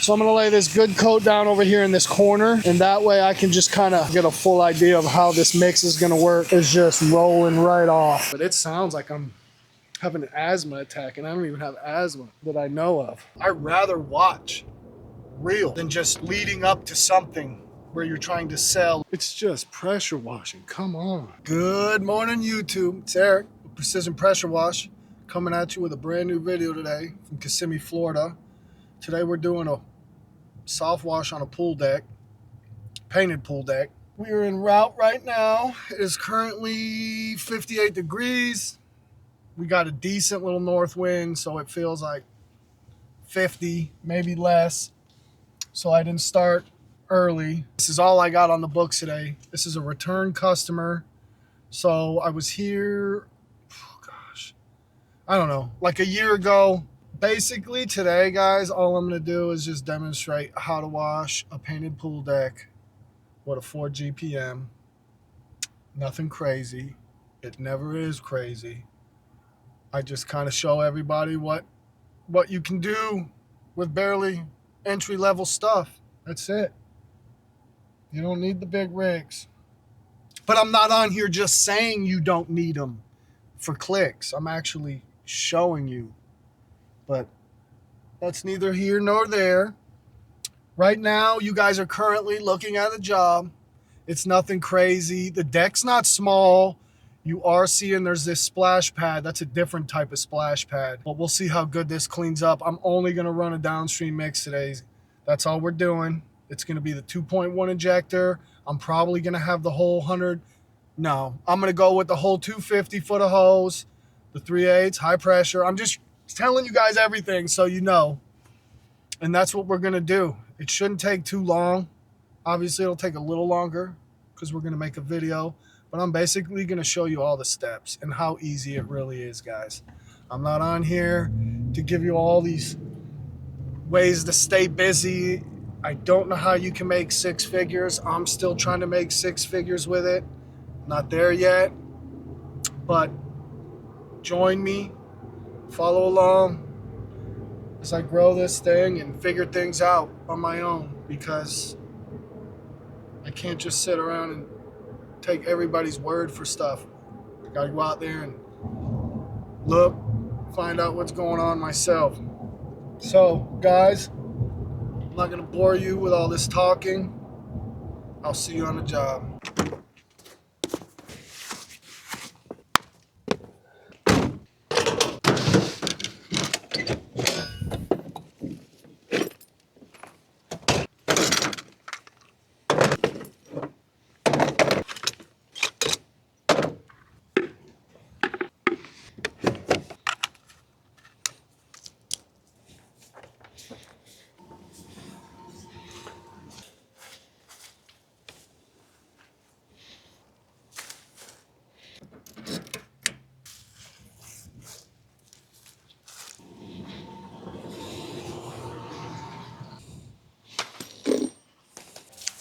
So I'm gonna lay this good coat down over here in this corner, and that way I can just kind of get a full idea of how this mix is gonna work. It's just rolling right off. But it sounds like I'm having an asthma attack, and I don't even have asthma that I know of. I'd rather watch real than just leading up to something where you're trying to sell. It's just pressure washing. Come on. Good morning, YouTube. It's Eric with Precision Pressure Wash, coming at you with a brand new video today from Kissimmee, Florida. Today we're doing a soft wash on a pool deck, painted pool deck. We are en route right now. It is currently 58 degrees. We got a decent little north wind, so it feels like 50, maybe less. So I didn't start early. This is all I got on the books today. This is a return customer. So I was here, I don't know, like a year ago. Basically today, guys, all I'm going to do is just demonstrate how to wash a painted pool deck with a 4 GPM. Nothing crazy. It never is crazy. I just kind of show everybody what you can do with barely entry-level stuff. That's it. You don't need the big rigs. But I'm not on here just saying you don't need them for clicks. I'm actually showing you. But that's neither here nor there. Right now, you guys are currently looking at a job. It's nothing crazy. The deck's not small. You are seeing there's this splash pad. That's a different type of splash pad. But we'll see how good this cleans up. I'm only going to run a downstream mix today. That's all we're doing. It's going to be the 2.1 injector. I'm probably going to have the whole 100. No, I'm going to go with the whole 250 foot of hose, the 3/8, high pressure. I'm just telling you guys everything so you know. And that's what we're going to do. It shouldn't take too long. Obviously, it'll take a little longer because we're going to make a video. But I'm basically going to show you all the steps and how easy it really is, guys. I'm not on here to give you all these ways to stay busy. I don't know how you can make 6 figures. I'm still trying to make 6 figures with it. Not there yet. But join me. Follow along as I grow this thing and figure things out on my own, because I can't just sit around and take everybody's word for stuff. I gotta go out there and look, find out what's going on myself. So, guys, I'm not gonna bore you with all this talking. I'll see you on the job.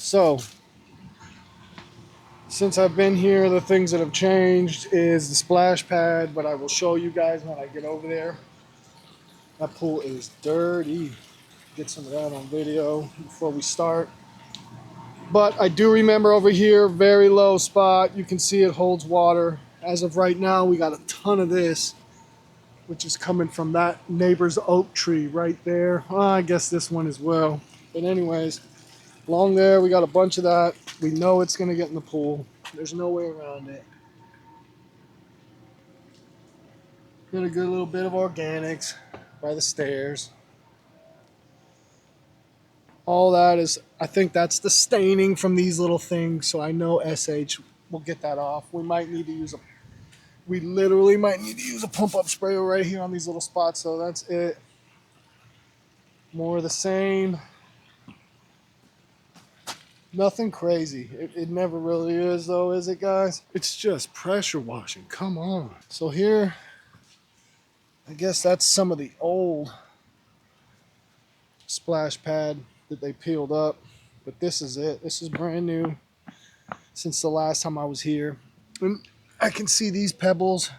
So, since I've been here, the things that have changed is the splash pad, but I will show you guys when I get over there. That pool is dirty. Get some of that on video before we start. But I do remember over here, very low spot. You can see it holds water. As of right now, we got a ton of this, which is coming from that neighbor's oak tree right there. Well, I guess this one as well. But anyways, along there, we got a bunch of that. We know it's going to get in the pool. There's no way around it. Got a good little bit of organics by the stairs. All that is, I think that's the staining from these little things. So I know SH will get that off. We might need to use we literally might need to use a pump up sprayer right here on these little spots. So that's it. More of the same. Nothing crazy. It never really is though, is it, guys? It's just pressure washing. Come on. So here, I guess that's some of the old splash pad that they peeled up. But this is it. This is brand new since the last time I was here. And I can see these pebbles.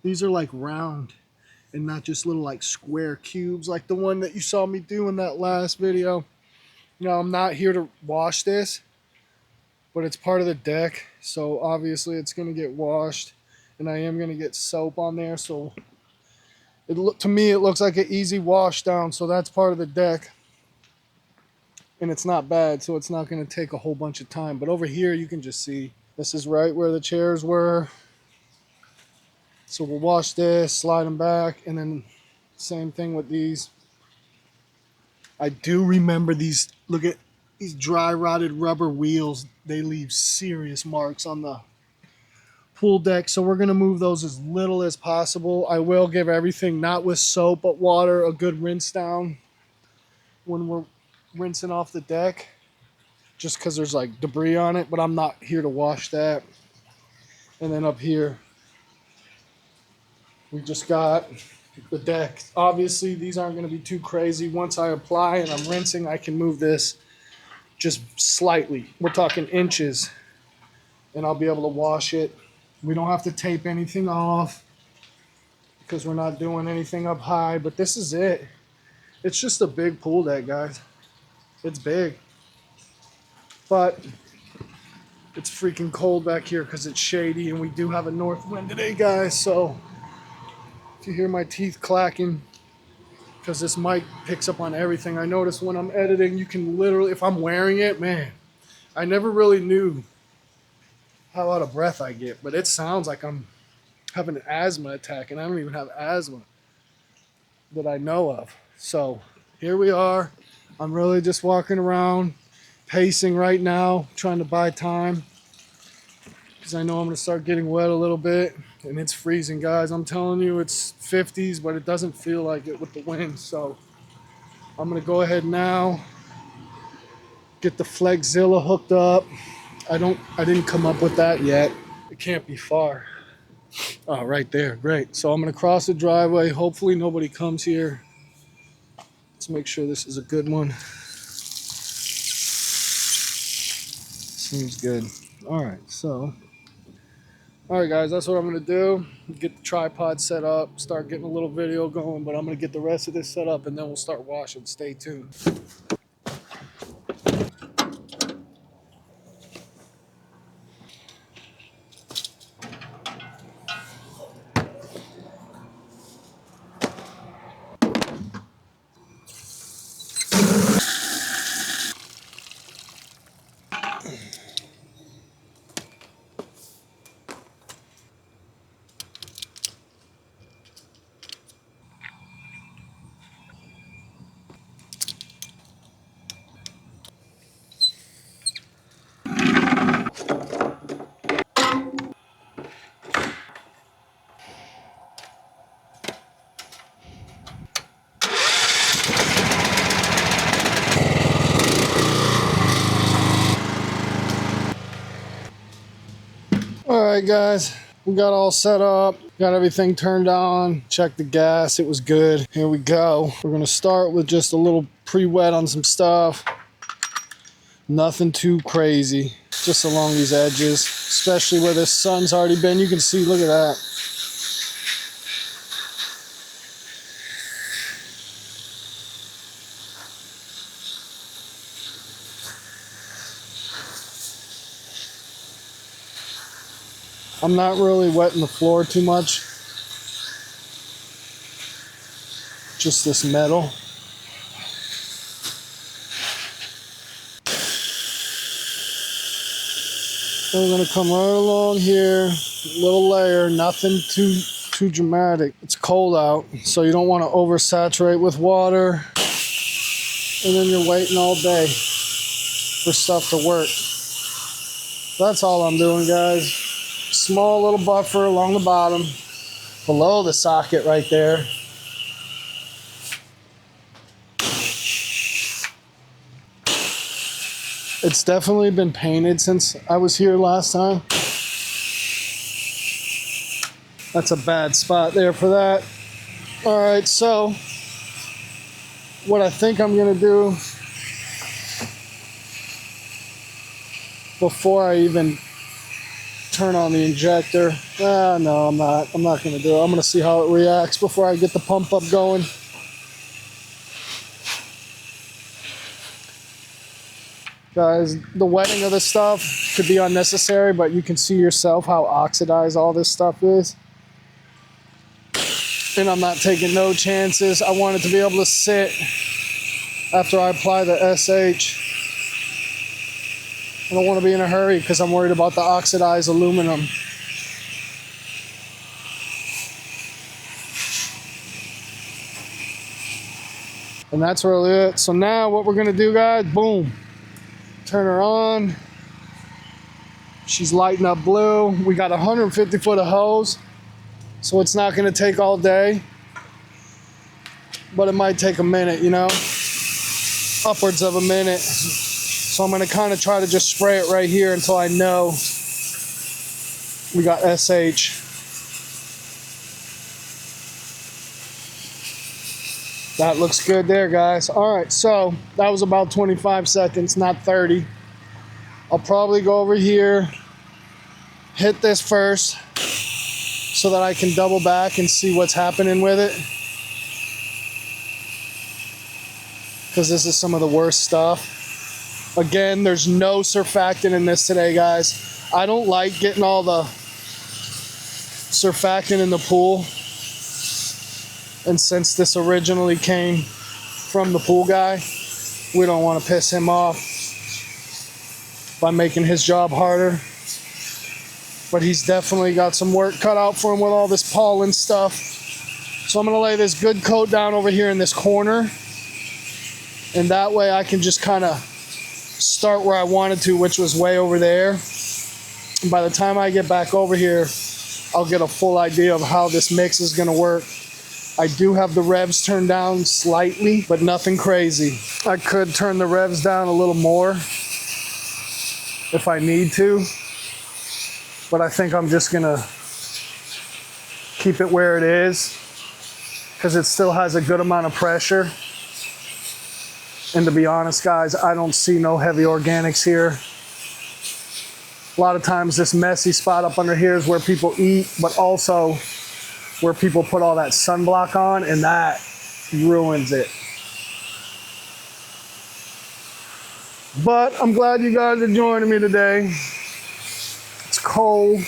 These are like round. and not just little like square cubes like the one that you saw me do in that last video. Now, I'm not here to wash this, but it's part of the deck, so obviously it's going to get washed, and I am going to get soap on there, so to me it looks like an easy wash down, so that's part of the deck, and it's not bad, so it's not going to take a whole bunch of time. But over here you can just see this is right where the chairs were, so we'll wash this, slide them back, and then same thing with these. I do remember these, look at these dry rotted rubber wheels. They leave serious marks on the pool deck, so we're going to move those as little as possible. I will give everything, not with soap but water, a good rinse down when we're rinsing off the deck, just because there's like debris on it, but I'm not here to wash that. And then up here we just got the deck. Obviously these aren't going to be too crazy. Once I apply and I'm rinsing, I can move this just slightly. We're talking inches, and I'll be able to wash it. We don't have to tape anything off because we're not doing anything up high, but this is it. It's just a big pool deck, guys. It's big, but it's freaking cold back here because it's shady, and we do have a north wind today, guys. So if you hear my teeth clacking, because this mic picks up on everything. I notice when I'm editing, you can literally, if I'm wearing it, man, I never really knew how out of breath I get, but it sounds like I'm having an asthma attack, and I don't even have asthma that I know of. So here we are. I'm really just walking around, pacing right now, trying to buy time, because I know I'm going to start getting wet a little bit, and it's freezing, guys. I'm telling you, it's 50s, but it doesn't feel like it with the wind. So I'm going to go ahead now, get the Flexzilla hooked up. I didn't come up with that yet. It can't be far. Oh, right there. Great. So I'm going to cross the driveway. Hopefully nobody comes here. Let's make sure this is a good one. Seems good. All right. So, all right, guys, that's what I'm going to do. Get the tripod set up, start getting a little video going, but I'm going to get the rest of this set up, and then we'll start washing. Stay tuned. All right, guys, we got all set up, got everything turned on, checked the gas, it was good. Here we go. We're gonna start with just a little pre-wet on some stuff. Nothing too crazy, just along these edges, especially where the sun's already been. You can see, look at that. I'm not really wetting the floor too much. Just this metal. So we're gonna come right along here, little layer, nothing too dramatic. It's cold out, so you don't want to oversaturate with water, and then you're waiting all day for stuff to work. That's all I'm doing, guys. Small little buffer along the bottom, below the socket right there. It's definitely been painted since I was here last time. That's a bad spot there for that. All right, so what I think I'm gonna do before I even turn on the injector. No, I'm not going to do it. I'm going to see how it reacts before I get the pump up going. Guys, the wetting of this stuff could be unnecessary, but you can see yourself how oxidized all this stuff is. And I'm not taking no chances. I want it to be able to sit after I apply the SH. I don't want to be in a hurry because I'm worried about the oxidized aluminum. And that's really it. So now what we're going to do, guys, boom. Turn her on. She's lighting up blue. We got 150 foot of hose, so it's not going to take all day. But it might take a minute, you know, upwards of a minute. So I'm going to kind of try to just spray it right here until I know we got SH. That looks good there, guys. All right, so that was about 25 seconds, not 30. I'll probably go over here, hit this first so that I can double back and see what's happening with it. Because this is some of the worst stuff. Again, there's no surfactant in this today, guys. I don't like getting all the surfactant in the pool. And since this originally came from the pool guy, we don't want to piss him off by making his job harder. But he's definitely got some work cut out for him with all this pollen stuff. So I'm going to lay this good coat down over here in this corner. And that way I can just kind of start where I wanted to, which was way over there. And by the time I get back over here, I'll get a full idea of how this mix is going to work. I do have the revs turned down slightly, but nothing crazy. I could turn the revs down a little more if I need to, but I think I'm just going to keep it where it is because it still has a good amount of pressure. And to be honest, guys, I don't see no heavy organics here. A lot of times this messy spot up under here is where people eat, but also where people put all that sunblock on, and that ruins it. But I'm glad you guys are joining me today. It's cold.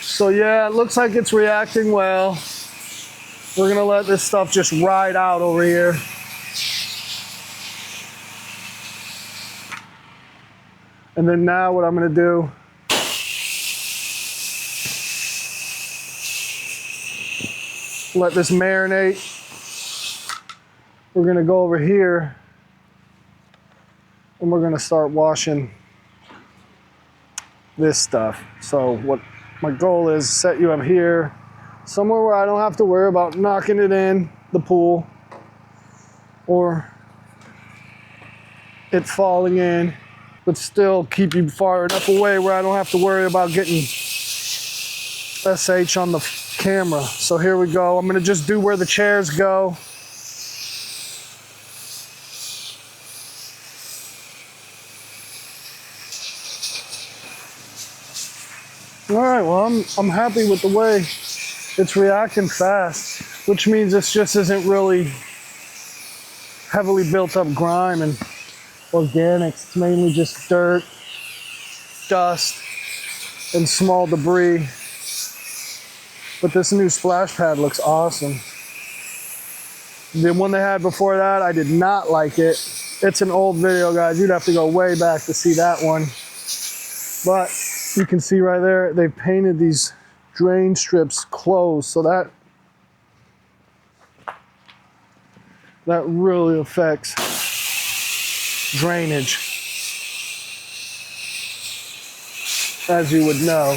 So yeah, it looks like it's reacting well. We're gonna let this stuff just ride out over here. And then now what I'm gonna do, let this marinate. We're gonna go over here and we're gonna start washing this stuff. So what my goal is, set you up here, somewhere where I don't have to worry about knocking it in the pool or it falling in, but still keep you far enough away where I don't have to worry about getting SH on the camera. So here we go. I'm gonna just do where the chairs go. All right, well, I'm happy with the way it's reacting fast, which means this just isn't really heavily built up grime and organics. It's mainly just dirt, dust, and small debris. But this new splash pad looks awesome. The one they had before that, I did not like it. It's an old video, guys. You'd have to go way back to see that one. But you can see right there, they painted these drain strips closed, so that really affects drainage, as you would know.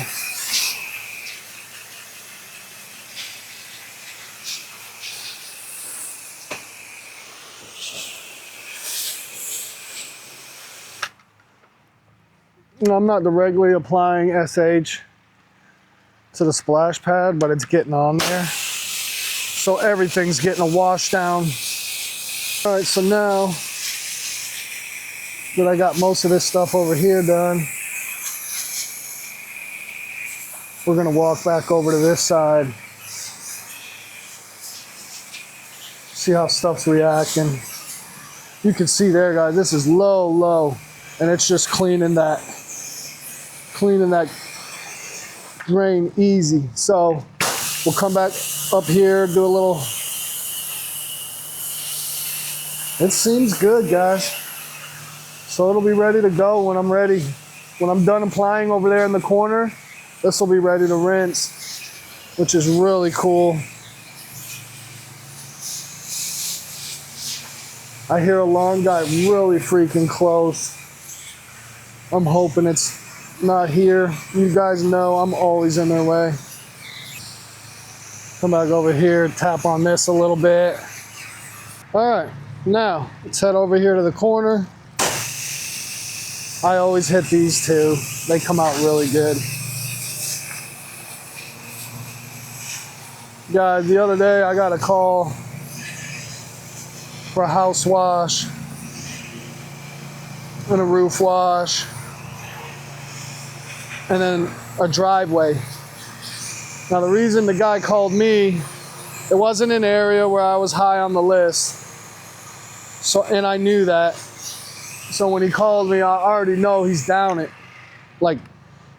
I'm not directly applying SH to the splash pad, but it's getting on there. So everything's getting a wash down All right, so now that I got most of this stuff over here done, we're gonna walk back over to this side, see how stuff's reacting. You can see there, guys, this is low, and it's just cleaning that drain easy. So we'll come back up here, do a little. It seems good, guys. So it'll be ready to go when I'm ready. When I'm done applying over there in the corner, this will be ready to rinse, which is really cool. I hear alarm got really freaking close. I'm hoping it's not here. You guys know I'm always in their way. Come back over here, tap on this a little bit. All right, now let's head over here to the corner. I always hit these two. They come out really good. Guys, the other day I got a call for a house wash and a roof wash and then a driveway. Now the reason the guy called me, it wasn't an area where I was high on the list. So, and I knew that. So when he called me, I already know he's down it. Like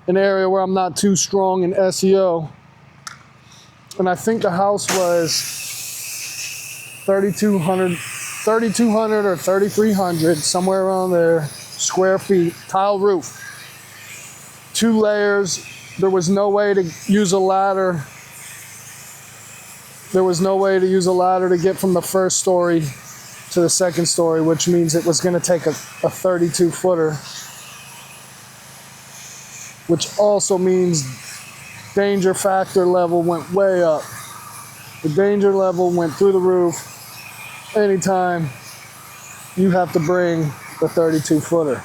an area where I'm not too strong in SEO. And I think the house was 3,200 or 3,300, somewhere around there, square feet, tile roof. 2 layers. There was no way to use a ladder. There was no way to use a ladder to get from the first story to the second story, which means it was going to take a 32 footer, which also means danger factor level went way up. The danger level went through the roof. Anytime you have to bring the 32 footer.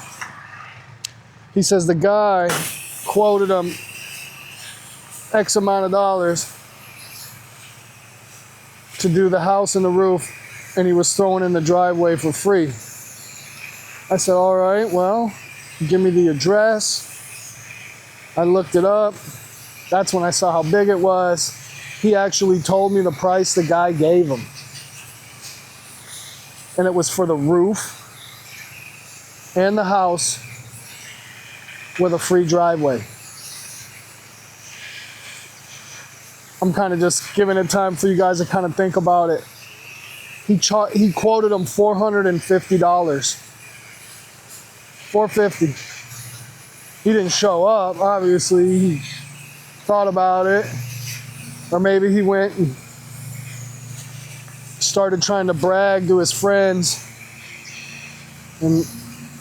He says the guy quoted him X amount of dollars to do the house and the roof, and he was throwing in the driveway for free. I said, all right, well, give me the address. I looked it up. That's when I saw how big it was. He actually told me the price the guy gave him. And it was for the roof and the house with a free driveway. I'm kind of just giving it time for you guys to kind of think about it. He quoted him $450. $450. He didn't show up, obviously. He thought about it. Or maybe he went and started trying to brag to his friends. And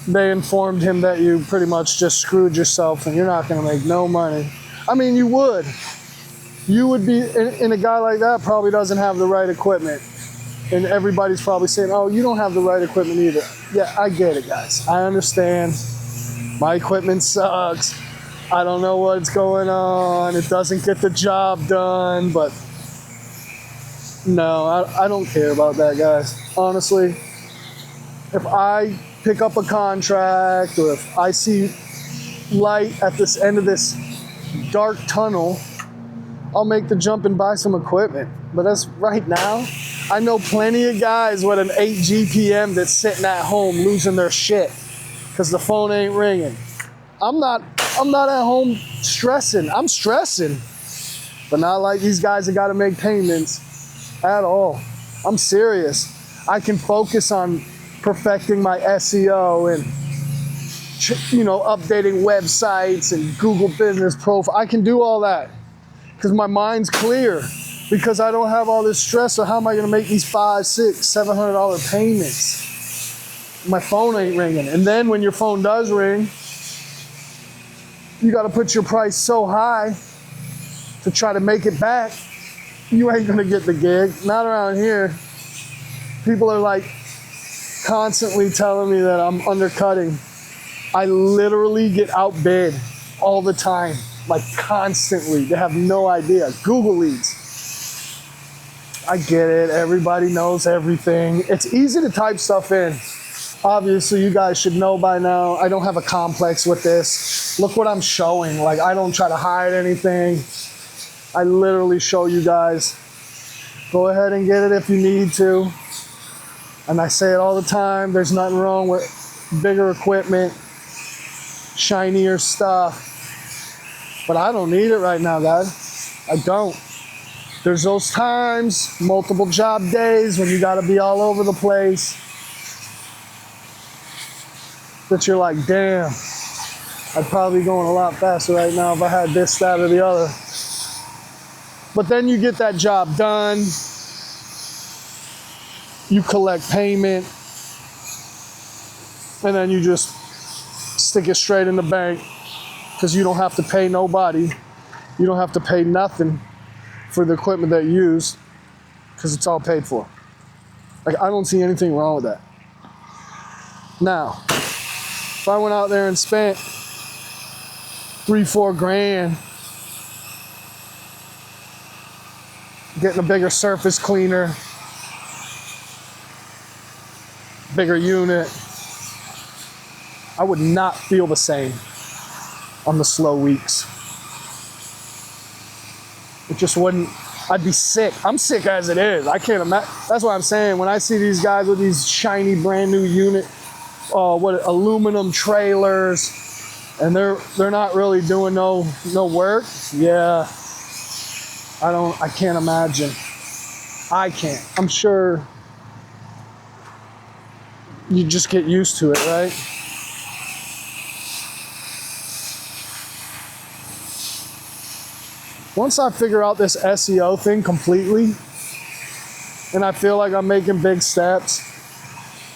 they informed him that you pretty much just screwed yourself and you're not going to make no money. I mean, you would. You would be, and a guy like that probably doesn't have the right equipment. And everybody's probably saying, oh, you don't have the right equipment either. Yeah, I get it, guys. I understand. My equipment sucks. I don't know what's going on. It doesn't get the job done, but no, I don't care about that, guys. Honestly, if I pick up a contract or if I see light at this end of this dark tunnel, I'll make the jump and buy some equipment. But as right now, I know plenty of guys with an 8 GPM that's sitting at home losing their shit because the phone ain't ringing. I'm not at home stressing. I'm stressing, but not like these guys that got to make payments at all. I'm serious. I can focus on perfecting my SEO and, you know, updating websites and Google Business Profile. I can do all that because my mind's clear, because I don't have all this stress of how am I going to make these $500, $600, $700 payments. My phone ain't ringing. And then when your phone does ring, you got to put your price so high to try to make it back. You ain't going to get the gig. Not around here. People are like constantly telling me that I'm undercutting. I literally get outbid all the time, like constantly. They have no idea. Google leads. I get it. Everybody knows everything. It's easy to type stuff in. Obviously, you guys should know by now, I don't have a complex with this. Look what I'm showing. Like, I don't try to hide anything. I literally show you guys. Go ahead and get it if you need to. And I say it all the time, there's nothing wrong with bigger equipment, shinier stuff. But I don't need it right now, guys. I don't. There's those times, multiple job days, when you gotta be all over the place, that you're like, damn, I'd probably be going a lot faster right now if I had this, that, or the other. But then you get that job done, you collect payment, and then you just stick it straight in the bank because you don't have to pay nobody. You don't have to pay nothing for the equipment that you use because it's all paid for. Like, I don't see anything wrong with that. Now, if I went out there and spent $3-4 grand getting a bigger surface cleaner, bigger unit, I would not feel the same on the slow weeks. It just wouldn't. I'd be sick. I'm sick as it is. I can't imagine. That's what I'm saying. When I see these guys with these shiny brand new aluminum trailers, and they're not really doing no work. Yeah, I can't imagine. I can't. I'm sure you just get used to it, right? Once I figure out this SEO thing completely, and I feel like I'm making big steps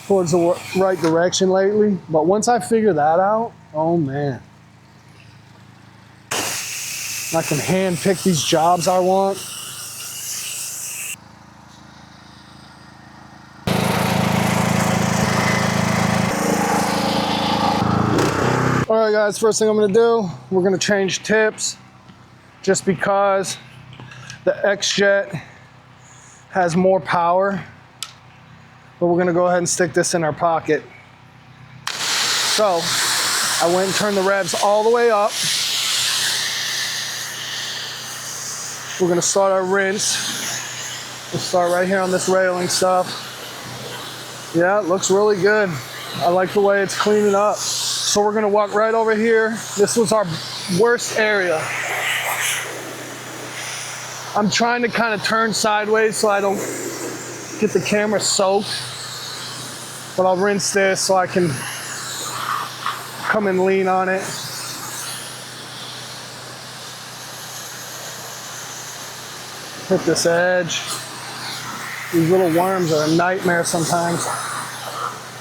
towards the right direction lately, but once I figure that out, oh man. I can hand pick these jobs I want. All right, guys, first thing I'm gonna do, we're gonna change tips just because the X-Jet has more power, but we're gonna go ahead and stick this in our pocket. So I went and turned the revs all the way up. We're gonna start our rinse. We'll start right here on this railing stuff. Yeah, it looks really good. I like the way it's cleaning up. So we're gonna walk right over here. This was our worst area. I'm trying to kind of turn sideways so I don't get the camera soaked. But I'll rinse this so I can come and lean on it. Hit this edge. These little worms are a nightmare sometimes.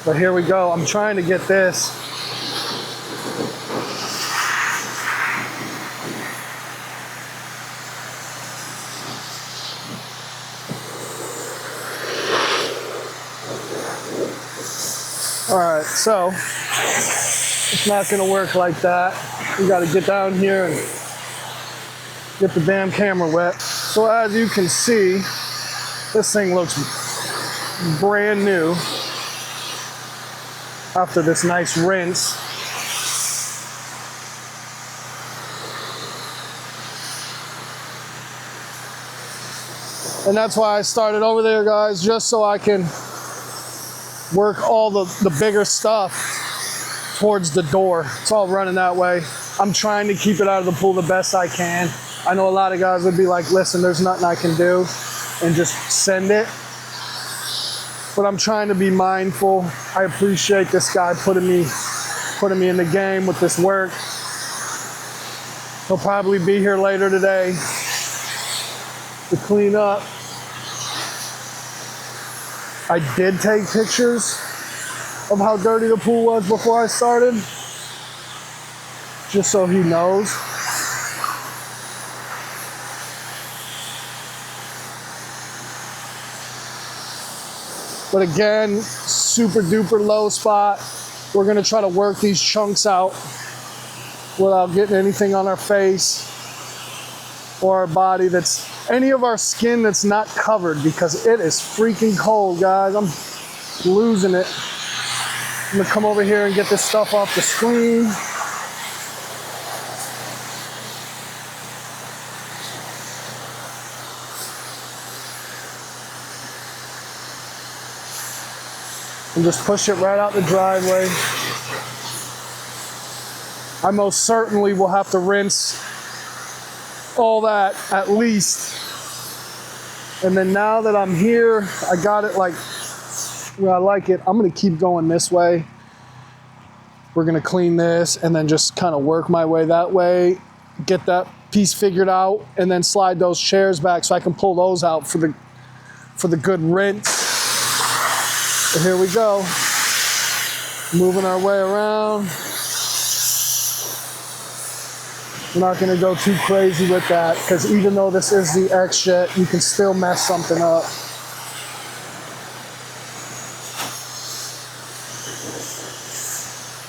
But here we go. I'm trying to get this. All right, so it's not gonna work like that. You gotta get down here and get the damn camera wet. So as you can see, this thing looks brand new after this nice rinse. And that's why I started over there, guys, just so I can work all the bigger stuff towards the door. It's all running that way. I'm trying to keep it out of the pool the best I can. I know a lot of guys would be like, listen, there's nothing I can do, and just send it. But I'm trying to be mindful. I appreciate this guy putting me in the game with this work. He'll probably be here later today to clean up. I did take pictures of how dirty the pool was before I started, just so he knows. But again, super duper low spot. We're gonna try to work these chunks out without getting anything on our face or our body that's any of our skin that's not covered, because it is freaking cold, guys. I'm losing it. I'm gonna come over here and get this stuff off the screen. And just push it right out the driveway. I most certainly will have to rinse all that at least. And then now that I'm here, I got it like where I like it. I'm gonna keep going this way. We're gonna clean this and then just kind of work my way that way, get that piece figured out, and then slide those chairs back so I can pull those out for the good rinse. So here we go. Moving our way around. We're not gonna go too crazy with that, because even though this is the X-Jet, you can still mess something up.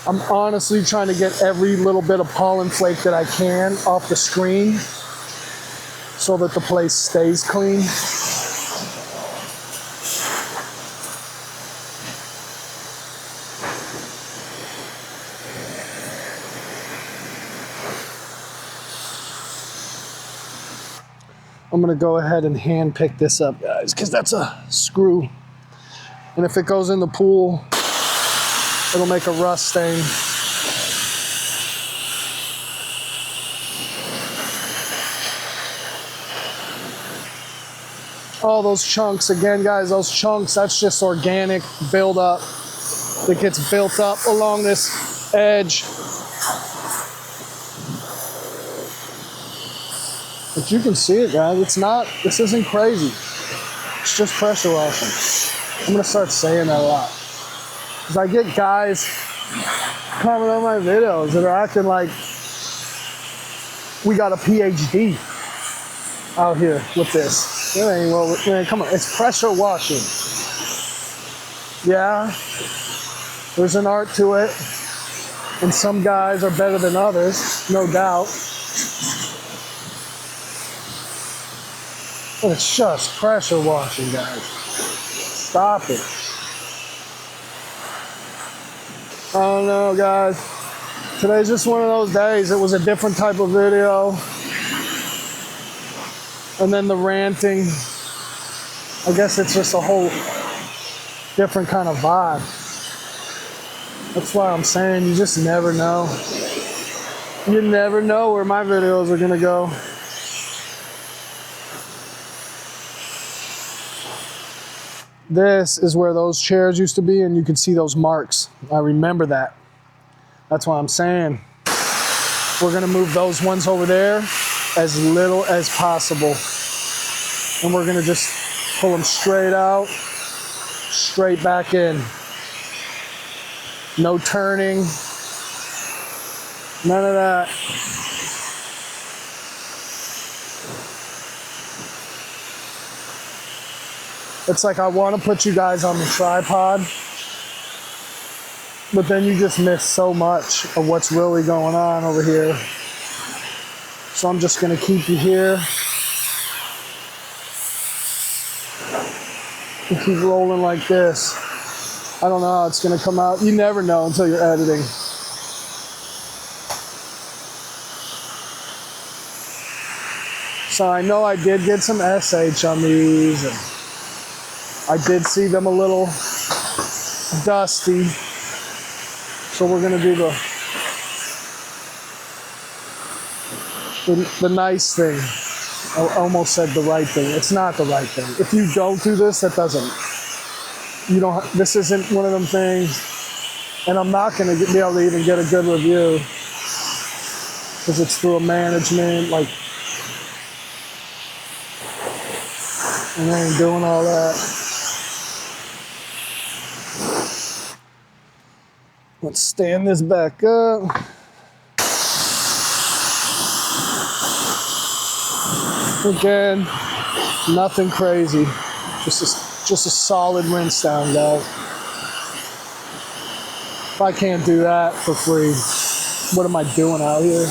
I'm honestly trying to get every little bit of pollen flake that I can off the screen so that the place stays clean. I'm gonna go ahead and hand pick this up, guys, because that's a screw. And if it goes in the pool, it'll make a rust stain. All those chunks, again, guys, those chunks, that's just organic buildup that gets built up along this edge. But you can see it, guys. It's not, this isn't crazy. It's just pressure washing. I'm gonna start saying that a lot. Because I get guys comment on my videos that are acting like we got a PhD out here with this. It ain't, well, man, come on, it's pressure washing. Yeah, there's an art to it. And some guys are better than others, no doubt. But it's just pressure washing, guys. Stop it. I don't know, guys. Today's just one of those days. It was a different type of video. And then the ranting. I guess it's just a whole different kind of vibe. That's why I'm saying you just never know. You never know where my videos are gonna go. This is where those chairs used to be, and you can see those marks. I remember that. That's why I'm saying we're gonna move those ones over there as little as possible. And we're gonna just pull them straight out, straight back in. No turning, none of that. It's like I want to put you guys on the tripod, but then you just miss so much of what's really going on over here. So I'm just going to keep you here and keep rolling like this. I don't know how it's going to come out. You never know until you're editing. So I know I did get some SH on these, and I did see them a little dusty. So we're gonna do the nice thing. I almost said the right thing. It's not the right thing. If you don't do this, that doesn't, you don't, this isn't one of them things. And I'm not gonna be able to even get a good review because it's through a management, like, and I ain't doing all that. Let's stand this back up. Again, nothing crazy. Just a solid rinse down, guys. If I can't do that for free, what am I doing out here?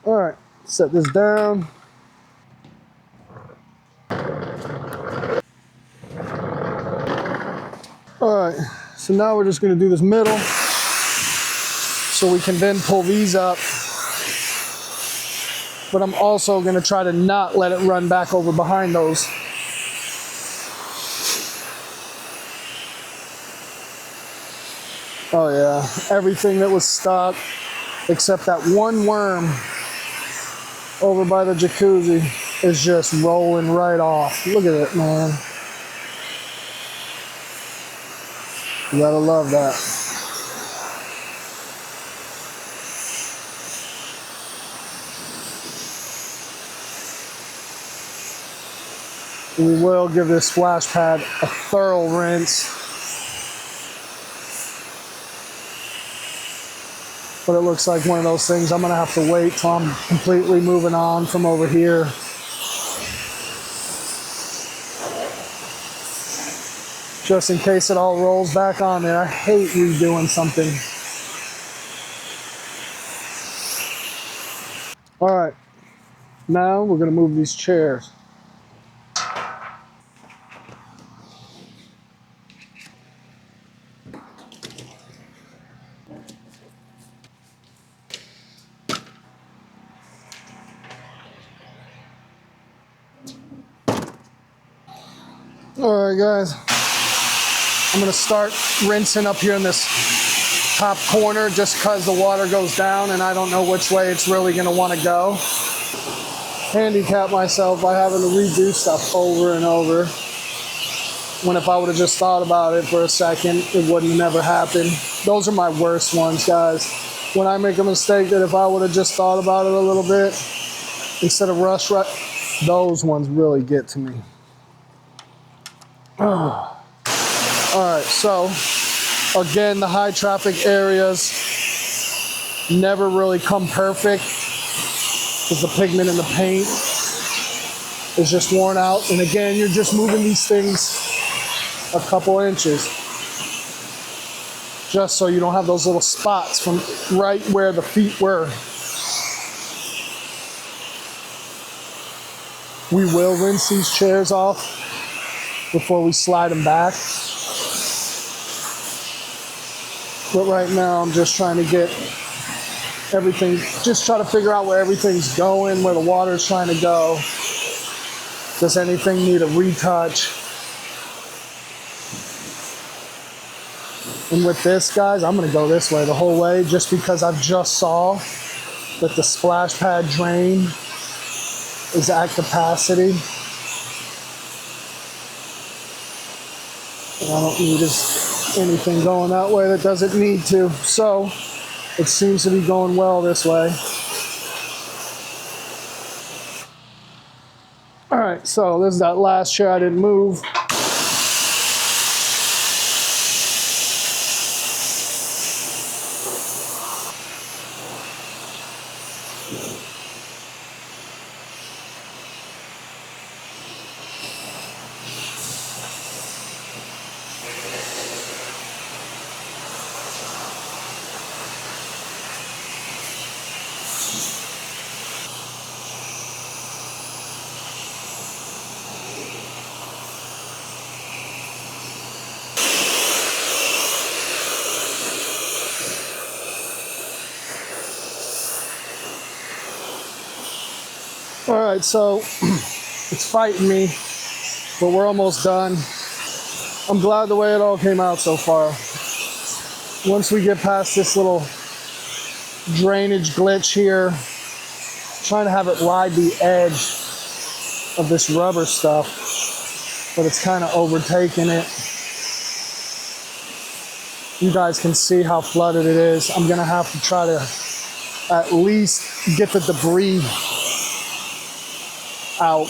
All right, Set this down. All right, so now we're just gonna do this middle so we can then pull these up. But I'm also gonna try to not let it run back over behind those. Oh yeah, everything that was stuck except that one worm over by the jacuzzi is just rolling right off. Look at it, man. You gotta love that. We will give this splash pad a thorough rinse. But it looks like one of those things I'm gonna have to wait till I'm completely moving on from over here. Just in case it all rolls back on there. I hate redoing something. All right, now we're gonna move these chairs. All right, guys. I'm gonna start rinsing up here in this top corner just because the water goes down and I don't know which way it's really gonna wanna go. Handicap myself by having to redo stuff over and over. When if I would have just thought about it for a second, it wouldn't have never happened. Those are my worst ones, guys. When I make a mistake that if I would have just thought about it a little bit, instead of rush, those ones really get to me. All right, so again, the high traffic areas never really come perfect because the pigment in the paint is just worn out. And again, you're just moving these things a couple inches just so you don't have those little spots from right where the feet were. We will rinse these chairs off before we slide them back. But right now I'm just trying to get everything, just try to figure out where everything's going, where the water's trying to go. Does anything need a retouch? And with this, guys, I'm gonna go this way the whole way just because I've just saw that the splash pad drain is at capacity. And I don't need anything going that way that doesn't need to. So it seems to be going well this way. All right, so this is that last chair I didn't move. All right, so it's fighting me, but we're almost done. I'm glad the way it all came out so far. Once we get past this little drainage glitch here, trying to have it ride the edge of this rubber stuff, but it's kind of overtaking it. You guys can see how flooded it is. I'm gonna have to try to at least get the debris out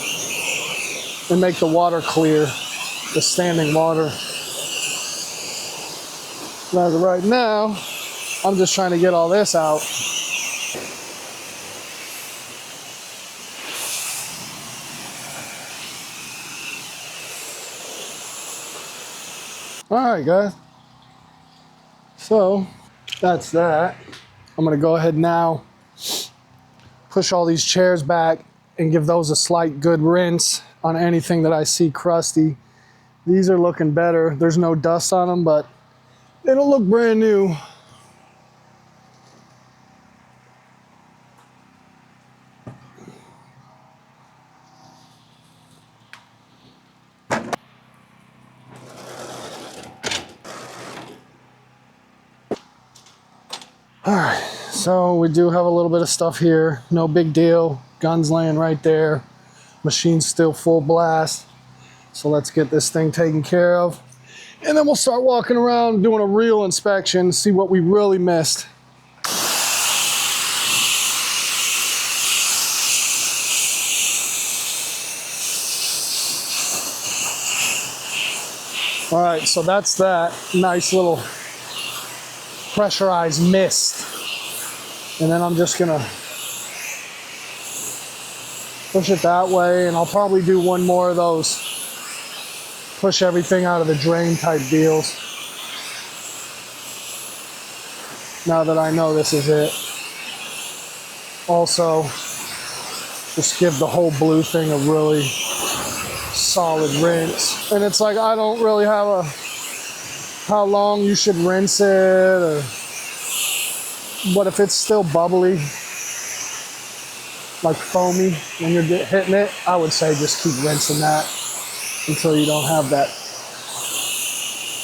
and make the water clear, the standing water. As of right now, I'm just trying to get all this out. All right, guys. So that's that. I'm gonna go ahead now, push all these chairs back and give those a slight good rinse on anything that I see crusty. These are looking better. There's no dust on them, but they don't look brand new. All right, so we do have a little bit of stuff here. No big deal. Gun's laying right there. Machine's still full blast. So let's get this thing taken care of. And then we'll start walking around doing a real inspection, see what we really missed. All right, so that's that nice little pressurized mist. And then I'm just gonna push it that way, and I'll probably do one more of those push everything out of the drain type deals. Now that I know this is it. Also, just give the whole blue thing a really solid rinse. And it's like, I don't really have a how long you should rinse it, or but if it's still bubbly, like foamy when you're hitting it, I would say just keep rinsing that until you don't have that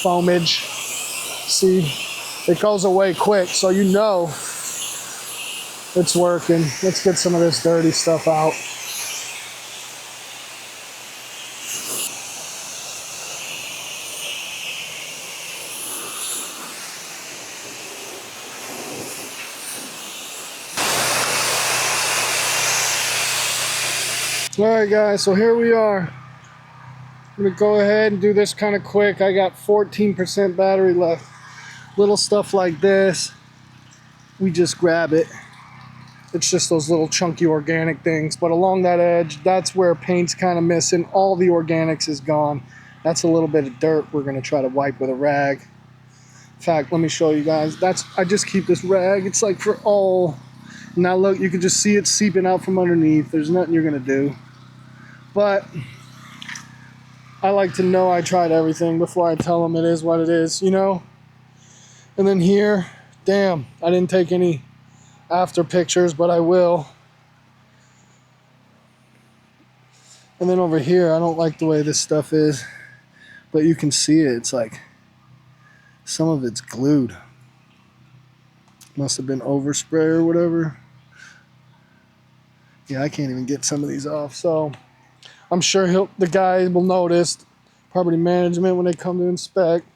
foamage. See, it goes away quick, so you know it's working. Let's get some of this dirty stuff out. All right, guys, so here we are. I'm gonna go ahead and do this kind of quick. I got 14% battery left. Little stuff like this, we just grab it. It's just those little chunky organic things, but along that edge, that's where paint's kind of missing. All the organics is gone. That's a little bit of dirt we're gonna try to wipe with a rag. In fact, let me show you guys. I just keep this rag. It's like for all. Now look, you can just see it seeping out from underneath. There's nothing you're gonna do. But I like to know I tried everything before I tell them it is what it is, you know? And then here, damn, I didn't take any after pictures, but I will. And then over here, I don't like the way this stuff is, but you can see it. It's like some of it's glued. Must have been overspray or whatever. Yeah, I can't even get some of these off. So I'm sure the guy will notice, property management, when they come to inspect.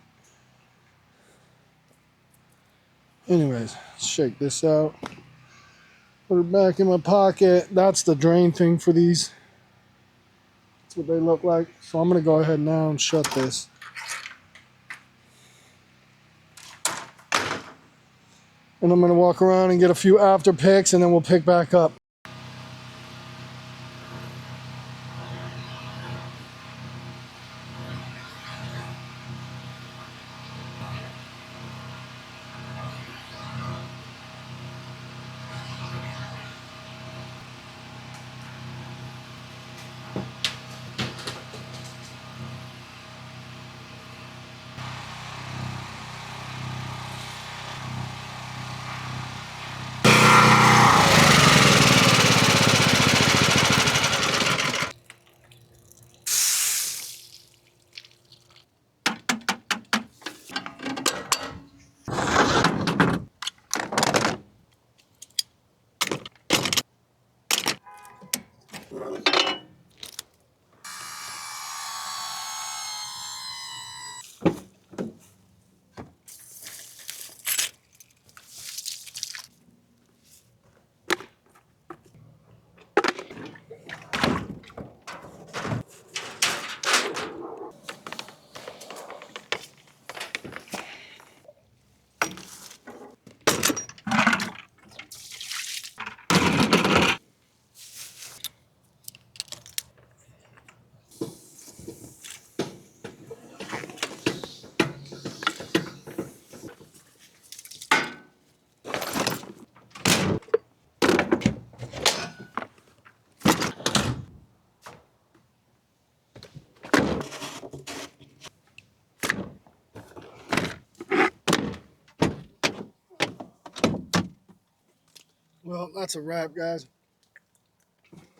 Anyways, let's shake this out. Put it back in my pocket. That's the drain thing for these. That's what they look like. So I'm gonna go ahead now and shut this. And I'm gonna walk around and get a few after picks, and then we'll pick back up. Well, that's a wrap, guys.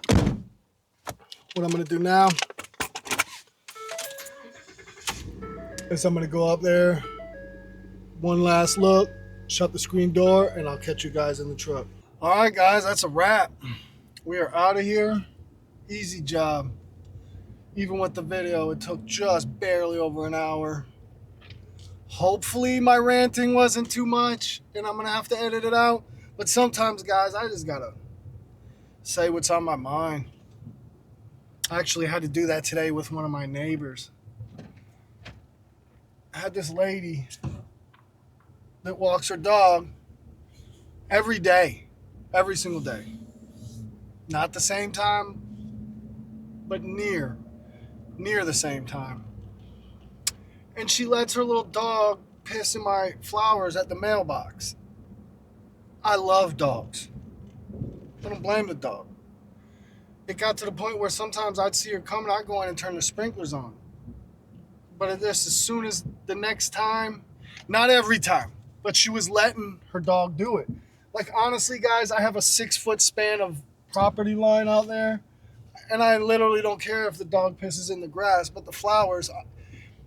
What I'm going to do now is I'm going to go up there, one last look, shut the screen door, and I'll catch you guys in the truck. All right, guys, that's a wrap. We are out of here. Easy job. Even with the video, it took just barely over an hour. Hopefully my ranting wasn't too much and I'm going to have to edit it out. But sometimes, guys, I just got to say what's on my mind. I actually had to do that today with one of my neighbors. I had this lady that walks her dog every day, every single day. Not the same time, but near the same time. And she lets her little dog piss in my flowers at the mailbox. I love dogs. I don't blame the dog. It got to the point where sometimes I'd see her coming, I'd go in and turn the sprinklers on. But as soon as the next time, not every time, but she was letting her dog do it. Like, honestly, guys, I have a 6-foot span of property line out there, and I literally don't care if the dog pisses in the grass, but the flowers.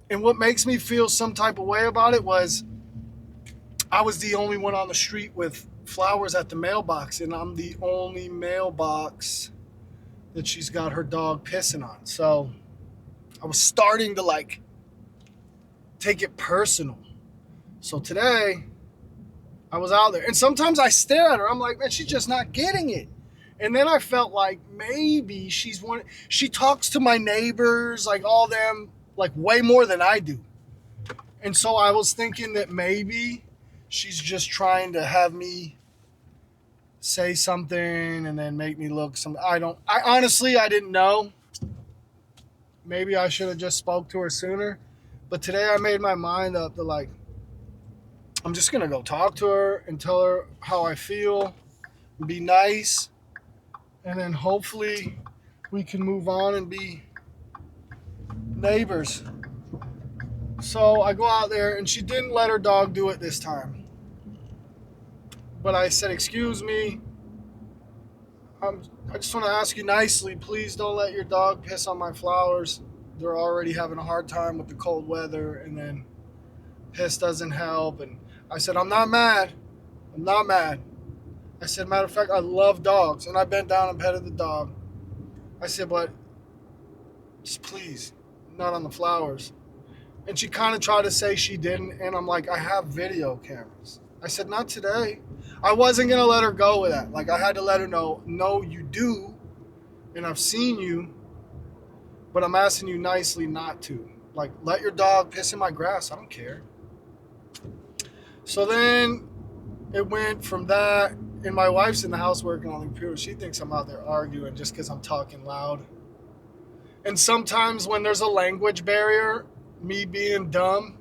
And what makes me feel some type of way about it was I was the only one on the street with flowers at the mailbox, and I'm the only mailbox that she's got her dog pissing on. So I was starting to take it personal. So today I was out there, and sometimes I stare at her. I'm like, man, she's just not getting it. And then I felt like maybe she talks to my neighbors, like all them, like way more than I do. And so I was thinking that maybe she's just trying to have me say something and then make me look I honestly, I didn't know. Maybe I should have just spoke to her sooner. But today I made my mind up to I'm just going to go talk to her and tell her how I feel, and be nice, and then hopefully we can move on and be neighbors. So I go out there, and she didn't let her dog do it this time. But I said, excuse me, I just want to ask you nicely, please don't let your dog piss on my flowers. They're already having a hard time with the cold weather, and then piss doesn't help. And I said, I'm not mad. I said, matter of fact, I love dogs. And I bent down and petted the dog. I said, but just please, not on the flowers. And she kind of tried to say she didn't. And I'm like, I have video cameras. I said, not today. I wasn't going to let her go with that. I had to let her know, no, you do. And I've seen you. But I'm asking you nicely not to. Let your dog piss in my grass. I don't care. So then it went from that. And my wife's in the house working on the computer. She thinks I'm out there arguing just because I'm talking loud. And sometimes when there's a language barrier, me being dumb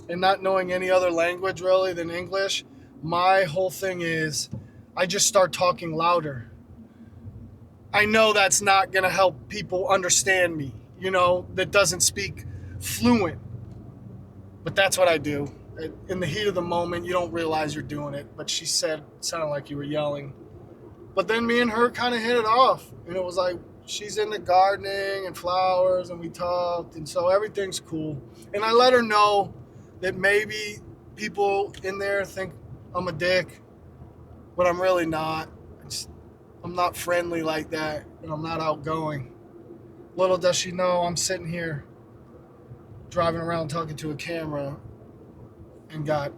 and not knowing any other language really than English, my whole thing is I just start talking louder. I know that's not going to help people understand me, that doesn't speak fluent. But that's what I do. In the heat of the moment, you don't realize you're doing it. But she said it sounded like you were yelling. But then me and her kind of hit it off. And it was like, she's into gardening and flowers, and we talked. And so everything's cool. And I let her know that maybe people in there think I'm a dick, but I'm really not. I'm not friendly like that, and I'm not outgoing. Little does she know I'm sitting here driving around talking to a camera and got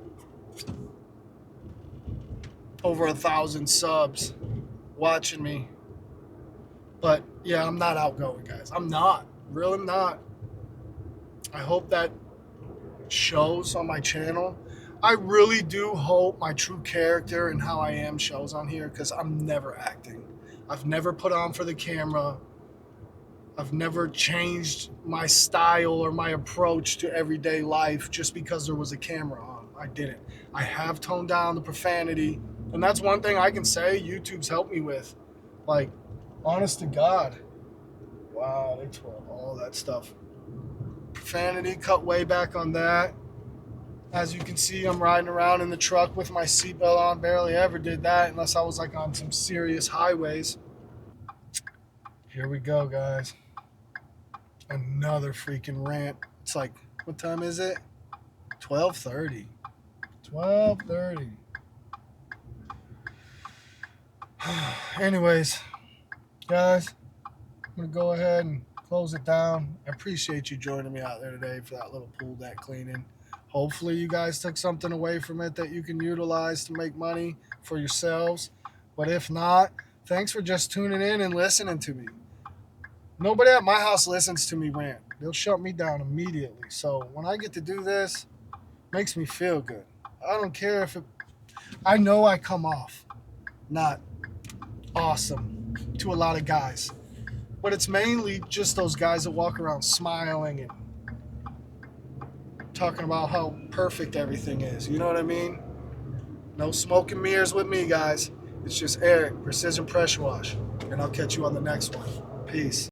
over 1,000 subs watching me. But yeah, I'm not outgoing, guys. I'm not. Really not. I hope that shows on my channel. I really do hope my true character and how I am shows on here, because I'm never acting. I've never put on for the camera. I've never changed my style or my approach to everyday life just because there was a camera on. I didn't. I have toned down the profanity, and that's one thing I can say YouTube's helped me with. Honest to God. Wow, they tore all that stuff. Profanity, cut way back on that. As you can see, I'm riding around in the truck with my seatbelt on. Barely ever did that unless I was like on some serious highways. Here we go, guys. Another freaking rant. It's like, what time is it? 12:30. 12:30. Anyways, guys, I'm going to go ahead and close it down. I appreciate you joining me out there today for that little pool deck cleaning. Hopefully you guys took something away from it that you can utilize to make money for yourselves. But if not, thanks for just tuning in and listening to me. Nobody at my house listens to me rant. They'll shut me down immediately. So when I get to do this, it makes me feel good. I don't care if it... I know I come off not awesome to a lot of guys. But it's mainly just those guys that walk around smiling and talking about how perfect everything is. You know what I mean? No smoke and mirrors with me, guys. It's just Eric, Precision Pressure Wash. And I'll catch you on the next one. Peace.